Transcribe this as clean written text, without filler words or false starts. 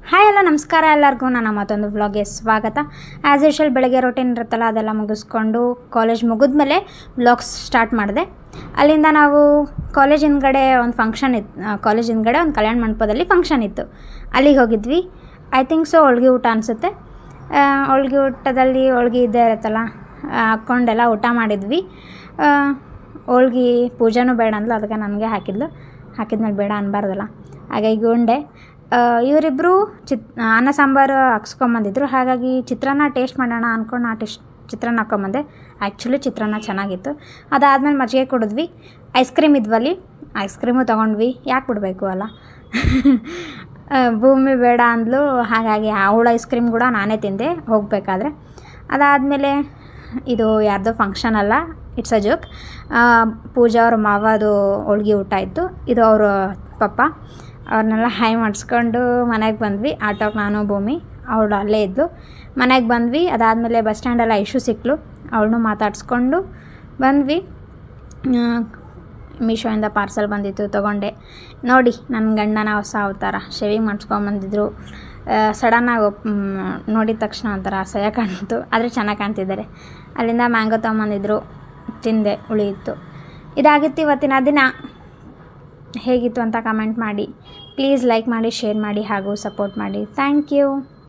Hi ಎಲ್ಲ ನಮಸ್ಕಾರ ಎಲ್ಲರಿಗೂ ನನ್ನ ಮತ್ತೊಂದು ವ್ಲಾಗ್ಗೆ ಸ್ವಾಗತ. ಆ್ಯಸ್ ಯೂಶುವಲ್ ಬೆಳಗ್ಗೆ ರೊಟೀನ್ ಇರುತ್ತಲ್ಲ ಅದೆಲ್ಲ ಮುಗಿಸ್ಕೊಂಡು ಕಾಲೇಜ್ ಮುಗಿದ್ಮೇಲೆ ವ್ಲಾಗ್ಸ್ ಸ್ಟಾರ್ಟ್ ಮಾಡಿದೆ. ಅಲ್ಲಿಂದ ನಾವು ಕಾಲೇಜ್ ಹಿಂದ್ಗಡೆ ಒಂದು ಫಂಕ್ಷನ್ ಇತ್ತು, ಕಾಲೇಜ್ ಹಿಂದ್ಗಡೆ ಒಂದು ಕಲ್ಯಾಣ ಮಂಟಪದಲ್ಲಿ ಫಂಕ್ಷನ್ ಇತ್ತು, ಅಲ್ಲಿಗೆ ಹೋಗಿದ್ವಿ. ಐ ಥಿಂಕ್ ಸೊ ಹೋಳ್ಗೆ ಊಟ ಅನಿಸುತ್ತೆ. ಹೋಳ್ಗೆ ಊಟದಲ್ಲಿ ಹೋಳ್ಗೆ ಇದ್ದೇ ಇರುತ್ತಲ್ಲ, ಹಾಕ್ಕೊಂಡೆಲ್ಲ ಊಟ ಮಾಡಿದ್ವಿ. ಹೋಳ್ಗೆ ಪೂಜೆನೂ ಬೇಡ ಅಂದ್ಲು, ಅದಕ್ಕೆ ನನಗೆ ಹಾಕಿದ್ಮೇಲೆ ಬೇಡ ಅನ್ಬಾರ್ದಲ್ಲ, ಹಾಗಾಗಿ ಉಂಡೆ. ಇವರಿಬ್ಬರು ಅನ್ನ ಸಾಂಬಾರು ಹಾಕ್ಸ್ಕೊಂಬಂದಿದ್ರು, ಹಾಗಾಗಿ ಚಿತ್ರಾನ್ನ ಟೇಸ್ಟ್ ಮಾಡೋಣ ಅಂದ್ಕೊಂಡು ಚಿತ್ರಾನ್ನ ಹಾಕ್ಕೊಂಬಂದೆ. ಆ್ಯಕ್ಚುಲಿ ಚಿತ್ರಾನ್ನ ಚೆನ್ನಾಗಿತ್ತು. ಅದಾದಮೇಲೆ ಮಜ್ಜಿಗೆ ಕುಡಿದ್ವಿ. ಐಸ್ ಕ್ರೀಮ್ ಇದ್ವಲ್ಲಿ, ಐಸ್ ಕ್ರೀಮು ತೊಗೊಂಡ್ವಿ, ಯಾಕೆ ಬಿಡಬೇಕು ಅಲ್ಲ. ಭೂಮಿ ಬೇಡ ಅಂದ್ಲು, ಹಾಗಾಗಿ ಅವಳ ಐಸ್ ಕ್ರೀಮ್ ಕೂಡ ನಾನೇ ತಿಂದೆ ಹೋಗಬೇಕಾದ್ರೆ. ಅದಾದಮೇಲೆ ಇದು ಯಾರ್ದೋ ಫಂಕ್ಷನ್ ಅಲ್ಲ, ಇಟ್ಸ್ ಅ ಜೋಕ್. ಪೂಜಾ ಅವ್ರ ಮಾವದು ಹೋಳ್ಗೆ ಊಟ ಇತ್ತು. ಇದು ಅವರು ಪಪ್ಪ, ಅವ್ರನ್ನೆಲ್ಲ ಹಾಯ್ ಮಾಡಿಸ್ಕೊಂಡು ಮನೆಗೆ ಬಂದ್ವಿ. ಆಟೋಗೆ ನಾನು ಭೂಮಿ, ಅವಳು ಅಲ್ಲೇ ಇದ್ಲು. ಮನೆಗೆ ಬಂದ್ವಿ. ಅದಾದಮೇಲೆ ಬಸ್ ಸ್ಟ್ಯಾಂಡೆಲ್ಲ ಇಶ್ಯೂ ಸಿಕ್ಕಳು, ಅವಳನ್ನೂ ಮಾತಾಡಿಸ್ಕೊಂಡು ಬಂದ್ವಿ. ಮೀಶೋಯಿಂದ ಪಾರ್ಸಲ್ ಬಂದಿತ್ತು, ತೊಗೊಂಡೆ. ನೋಡಿ ನನ್ನ ಗಂಡನ ಹೊಸ ಅವತಾರ, ಶೇವಿಂಗ್ ಮಾಡಿಸ್ಕೊಂಬಂದಿದ್ರು. ಸಡನ್ನಾಗಿ ನೋಡಿದ ತಕ್ಷಣ ಒಂಥರ ಅಸಹ್ಯ ಕಾಣ್ತು, ಆದರೆ ಚೆನ್ನಾಗಿ ಕಾಣ್ತಿದ್ದಾರೆ. ಅಲ್ಲಿಂದ ಮ್ಯಾಂಗೋ ತೊಗೊಂಬಂದಿದ್ರು, ತಿಂದೆ, ಉಳಿಯಿತು. ಇದಾಗಿತ್ತು ಇವತ್ತಿನ ದಿನ. ಹೇಗಿತ್ತು ಅಂತ ಕಮೆಂಟ್ ಮಾಡಿ, ಪ್ಲೀಸ್ ಲೈಕ್ ಮಾಡಿ, ಶೇರ್ ಮಾಡಿ ಹಾಗೂ ಸಪೋರ್ಟ್ ಮಾಡಿ. Thank you.